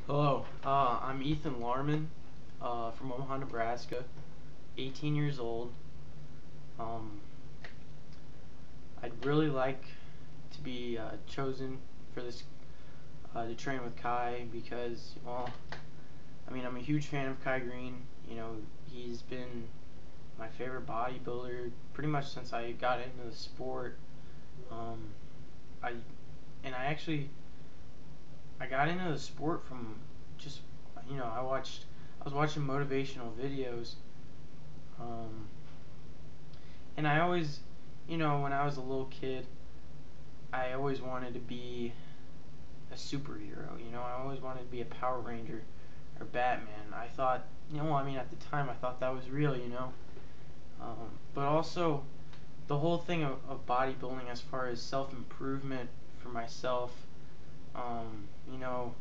Hello, I'm Ethan Larmon from Omaha, Nebraska, 18 years old. Um, I'd really like to be chosen for this to train with Kai because, well, I mean, I'm a huge fan of Kai Green. You know, he's been my favorite bodybuilder pretty much since I got into the sport. Um, I and I got into the sport from just I was watching motivational videos. Um, and I always, when I was a little kid, I always wanted to be a superhero. I always wanted to be a Power Ranger or Batman. I thought, I mean, at the time, I thought that was real. But also, the whole thing of bodybuilding, as far as self improvement for myself, um, you know,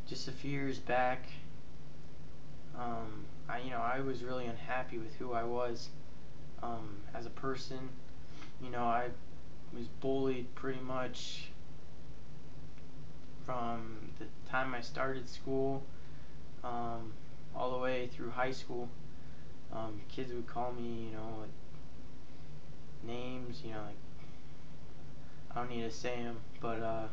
just a few years back, I was really unhappy with who I was as a person. I was bullied pretty much from the time I started school um, all the way through high school. Kids would call me, like names, like I don't need to say them, but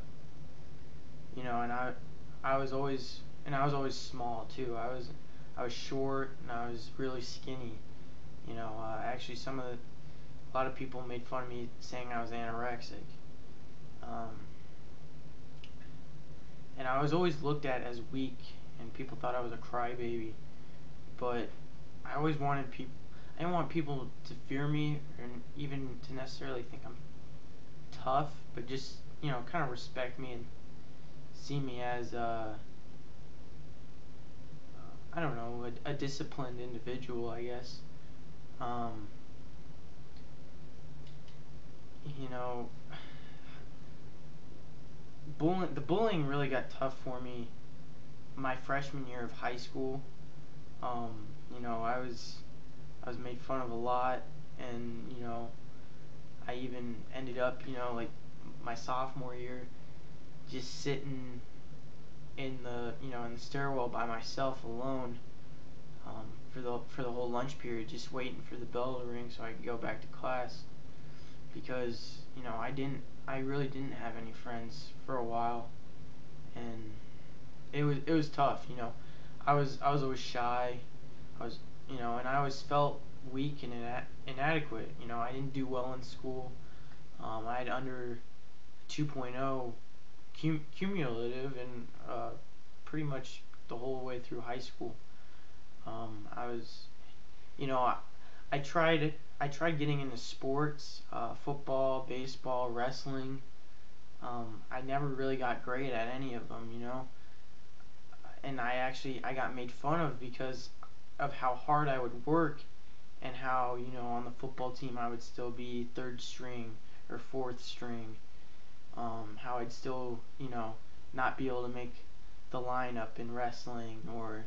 and I was always small too. I was short and I was really skinny. Actually, a lot of people made fun of me saying I was anorexic. Um, and I was always looked at as weak, and people thought I was a crybaby. But I always wanted people. I didn't want people to fear me, or even to necessarily think I'm tough, but just kind of respect me and see me as I don't know, a disciplined individual, I guess. Um, you know, the bullying really got tough for me my freshman year of high school. Um, I was made fun of a lot, and I even ended up like my sophomore year just sitting in the stairwell by myself alone for the whole lunch period, just waiting for the bell to ring so I could go back to class because I really didn't have any friends for a while, and it was tough. I was always shy. I was and I always felt weak and inadequate. I didn't do well in school. I had under 2.0 cumulative and pretty much the whole way through high school. I was, you know, I, I tried getting into sports, football, baseball, wrestling. I never really got great at any of them. And I got made fun of because of how hard I would work and how on the football team I would still be third string or fourth string. How I'd still not be able to make the lineup in wrestling or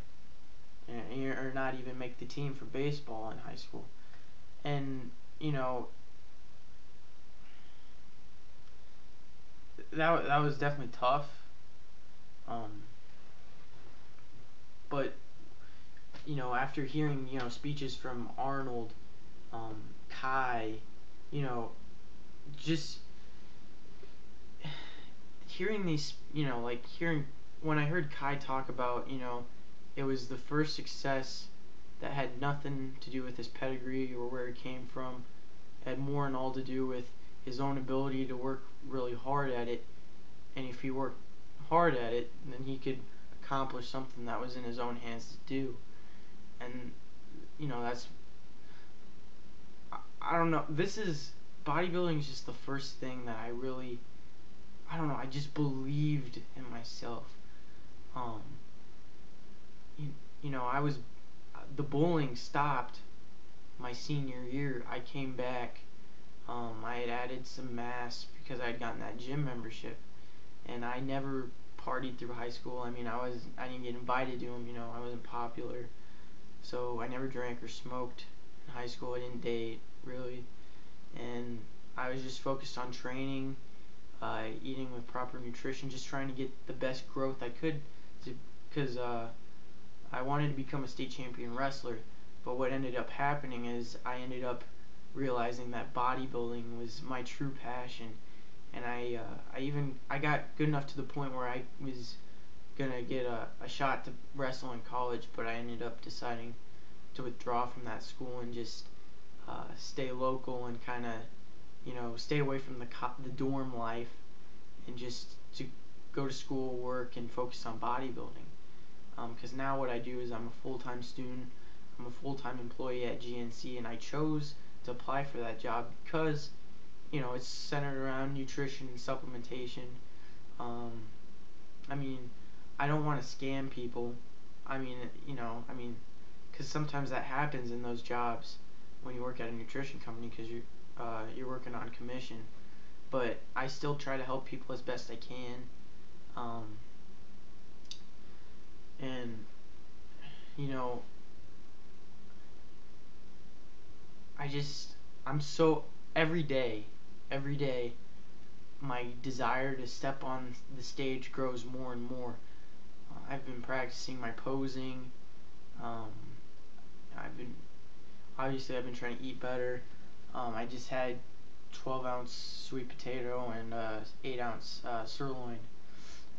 not even make the team for baseball in high school. And you know that was definitely tough. Um, but after hearing speeches from Arnold, um, Kai, you know just hearing these like hearing when I heard Kai talk about it was the first success that had nothing to do with his pedigree or where he came from. It had more and all to do with his own ability to work really hard at it, and if he worked hard at it, then he could accomplish something that was in his own hands to do. And that's I don't know. This is bodybuilding is just the first thing that I really I don't know. I just believed in myself. Um, you, I was the bullying stopped my senior year. I came back. I had added some mass because I had gotten that gym membership, and I never partied through high school. I mean, I didn't get invited to them. I wasn't popular, so I never drank or smoked in high school. I didn't date really, and I was just focused on training, eating with proper nutrition, just trying to get the best growth I could to because I wanted to become a state champion wrestler, but what ended up happening is I ended up realizing that bodybuilding was my true passion, and I got good enough to the point where I was gonna get a shot to wrestle in college, but I ended up deciding to withdraw from that school and just stay local and kind of stay away from the dorm life and just to go to school, work, and focus on bodybuilding. Because now what I do is I'm a full-time student, I'm a full-time employee at GNC, and I chose to apply for that job because it's centered around nutrition and supplementation. Um, I mean, I don't want to scam people. I mean, because sometimes that happens in those jobs when you work at a nutrition company because you're working on commission. But I still try to help people as best I can. Um, and you know, I just I'm so every day, my desire to step on the stage grows more and more. I've been practicing my posing. Um, I've been Obviously I've been trying to eat better. I just had 12-ounce sweet potato and 8-ounce sirloin,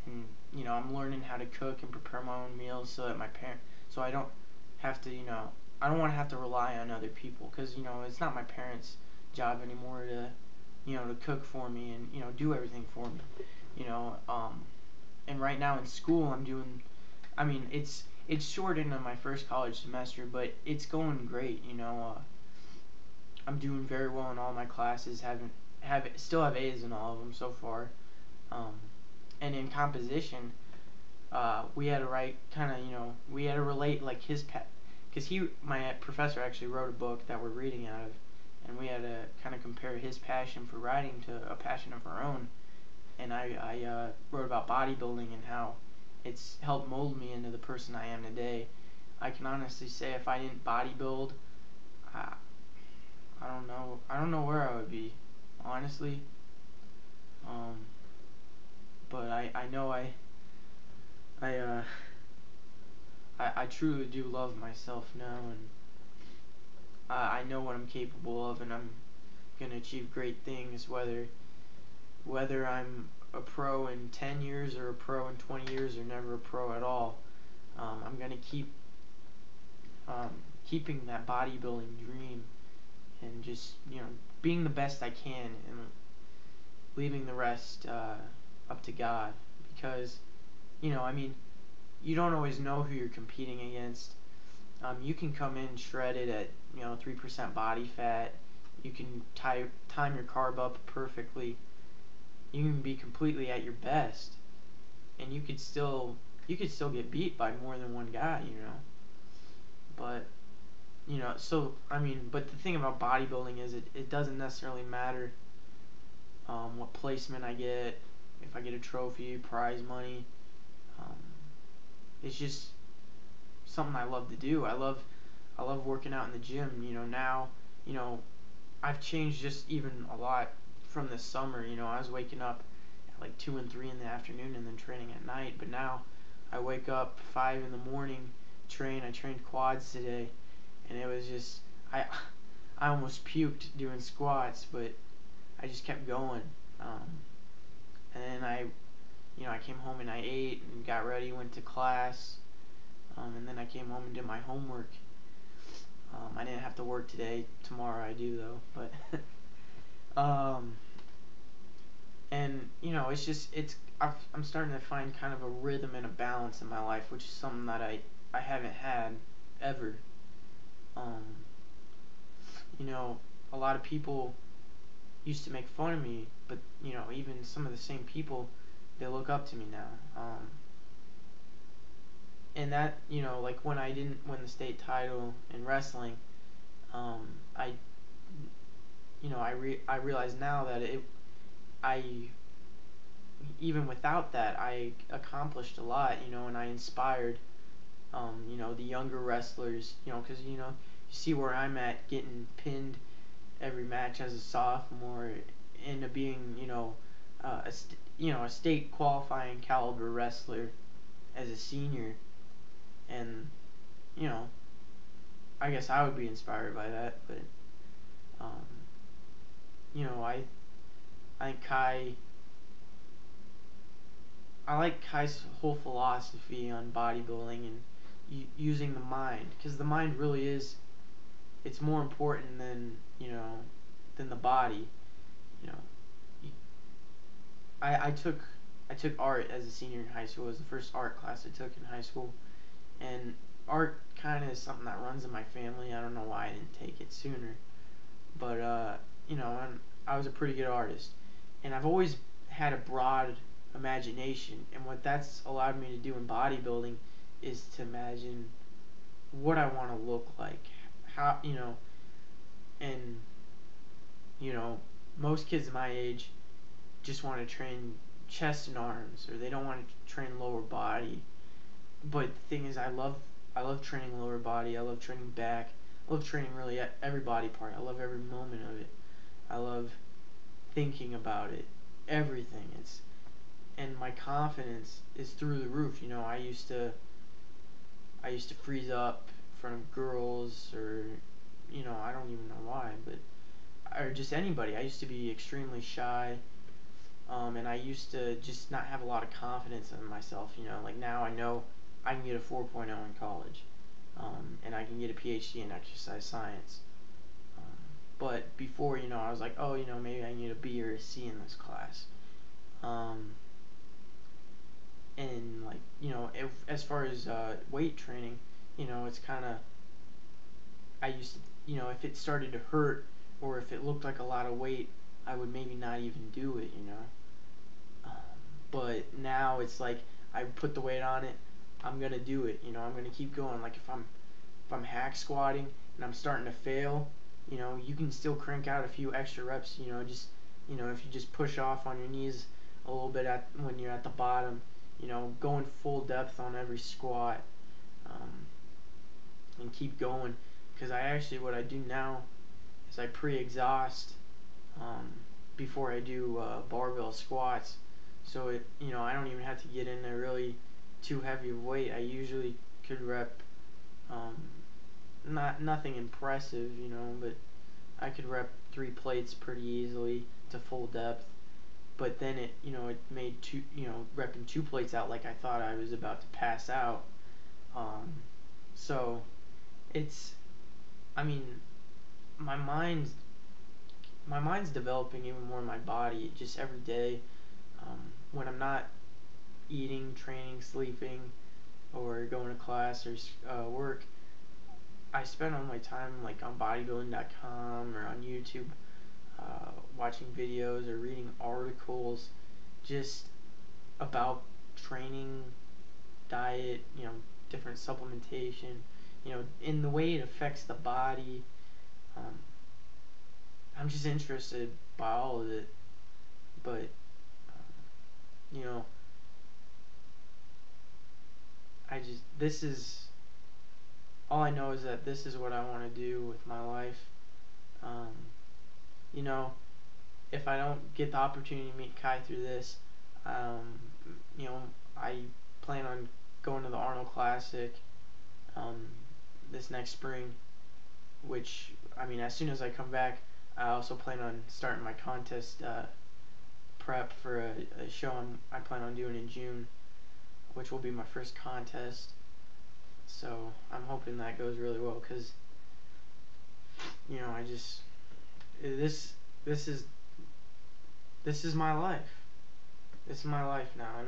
and I'm learning how to cook and prepare my own meals so I don't have to I don't want to have to rely on other people because it's not my parents' job anymore to to cook for me and do everything for me. You know, and right now in school I'm doing. I mean, it's short into my first college semester, but it's going great. I'm doing very well in all my classes. Still have A's in all of them so far. Um, and in composition, we had to write we had to relate like because my professor actually wrote a book that we're reading out of, and we had to kind of compare his passion for writing to a passion of our own. And I wrote about bodybuilding and how it's helped mold me into the person I am today. I can honestly say if I didn't bodybuild, I, I don't know where I would be, honestly. Um, but I know I I truly do love myself now, and I know what I'm capable of, and I'm gonna achieve great things, whether I'm a pro in 10 years or a pro in 20 years or never a pro at all. I'm gonna um, keeping that bodybuilding dream and just being the best I can and leaving the rest up to God, because I mean, you don't always know who you're competing against. You can come in shredded at 3% body fat. You can time your carb up perfectly. You can be completely at your best, and you could still get beat by more than one guy. But so I mean, but the thing about bodybuilding is it doesn't necessarily matter what placement I get, if I get a trophy, prize money. Um, it's just something I love to do. I love working out in the gym. Now you know I've changed just even a lot from this summer. I was waking up at like 2 and 3 in the afternoon and then training at night. But now I wake up 5 in the morning, train. I trained quads today, and it was just I I almost puked doing squats, but I just kept going. And then I came home and I ate and got ready, went to class, and then I came home and did my homework. I didn't have to work today. Tomorrow I do though, but and it's just I'm starting to find kind of a rhythm and a balance in my life, which is something that I haven't had ever. Um, a lot of people used to make fun of me, but even some of the same people, they look up to me now. And that like when I didn't win the state title in wrestling, um, I I realize now that I even without that I accomplished a lot, and I inspired the younger wrestlers, because you see where I'm at, getting pinned every match as a sophomore into being a state qualifying caliber wrestler as a senior. And you know, I guess I would be inspired by that. But um, you know, I think I like Kai's whole philosophy on bodybuilding and using the mind, because the mind really is, it's more important than, than the body. You know, I took art as a senior in high school. It was the first art class I took in high school, and art kind of is something that runs in my family. I don't know why I didn't take it sooner, but I was a pretty good artist, and I've always had a broad imagination, and what that's allowed me to do in bodybuilding is to imagine what I want to look like, how, and you know most kids my age just want to train chest and arms, or they don't want to train lower body. But the thing is, I love training lower body. I love training back. I love training really every body part. I love every moment of it. I love thinking about it. Everything. And my confidence is through the roof. I used to freeze up in front of girls, or I don't even know why, but or just anybody. I used to be extremely shy, and I used to just not have a lot of confidence in myself. Like now I know I can get a 4.0 in college, and I can get a PhD in exercise science. Um, but before, I was like, oh, maybe I need a B or a C in this class. Um, and like, as far as weight training, it's kind of, I used to, if it started to hurt or if it looked like a lot of weight, I would maybe not even do it. Um, but now it's like I put the weight on it, I'm gonna do it. I'm gonna keep going. Like if I'm hack squatting and I'm starting to fail, you can still crank out a few extra reps. Just if you just push off on your knees a little bit when you're at the bottom, going full depth on every squat, um, and keep going. Because what I do now is I pre-exhaust, um, before I do barbell squats. So I don't even have to get in there really too heavy of weight. I usually could rep, um, nothing impressive, but I could rep 3 plates pretty easily to full depth. But then it made repping 2 plates out like I thought I was about to pass out. Um, so it's, I mean, my mind's my mind's developing even more in my body just every day. When I'm not eating, training, sleeping, or going to class or work, I spend all my time like on bodybuilding.com or on YouTube, watching videos or reading articles just about training, diet, different supplementation, in the way it affects the body. Um, I'm just interested by all of it, but you know, this is all I know is that this is what I want to do with my life. Um, you know, if I don't get the opportunity to meet Kai through this, um, you know, I plan on going to the Arnold Classic, um, this next spring. Which, I mean, as soon as I come back, I also plan on starting my contest prep for a show I plan on doing in June, which will be my first contest. So I'm hoping that goes really well, because I just this this is this is my life. This is my life now, and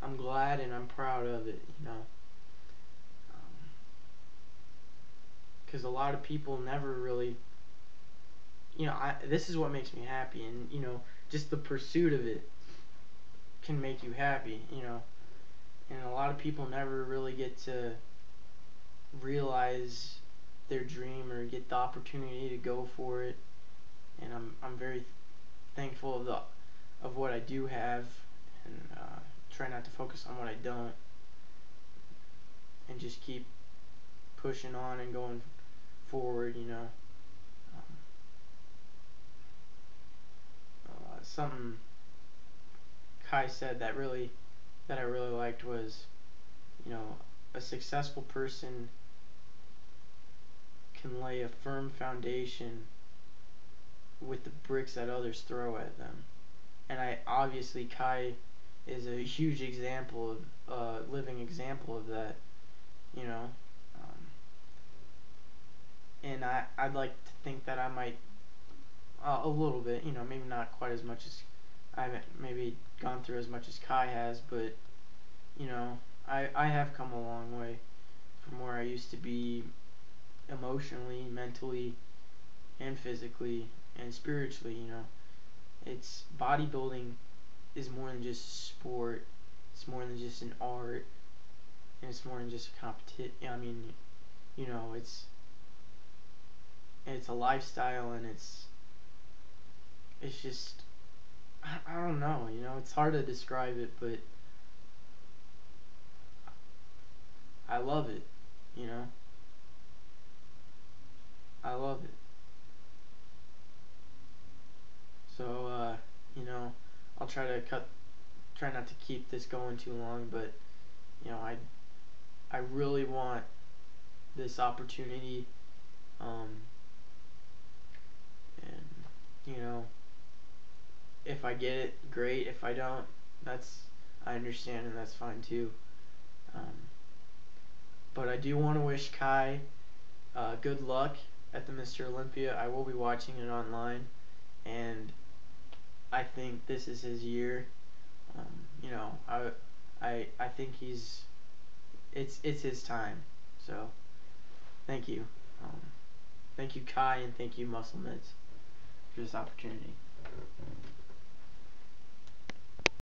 I'm glad and I'm proud of it. Because a lot of people never really, this is what makes me happy, and just the pursuit of it can make you happy. And a lot of people never really get to realize their dream or get the opportunity to go for it. And I'm very thankful of what I do have, and try not to focus on what I don't, and just keep pushing on and going forward. Something Kai said that I really liked was, you know a successful person can lay a firm foundation with the bricks that others throw at them. And I obviously Kai is a huge example of living example of that. You know, um, and I'd like to think that I might a little bit. You know, maybe not quite as much as I haven't maybe gone through as much as Kai has, but you know, I have come a long way from where I used to be emotionally, mentally, and physically and spiritually. You know, it's bodybuilding is more than just a sport. It's more than just an art, and it's more than just a competition. I mean, you know, it's a lifestyle, and it's just I don't know. You know, it's hard to describe it, but I love it. You know, I love it. So you know, I'll try not to keep this going too long, but you know, I really want this opportunity, um, and you know, if I get it, great. If I don't, that's I understand, and that's fine too. Um, but I do want to wish Kai good luck at the Mr. Olympia. I will be watching it online, and I think this is his year. You know, I think it's his time. So thank you, um, thank you Kai, and thank you Muscle Mids for this opportunity.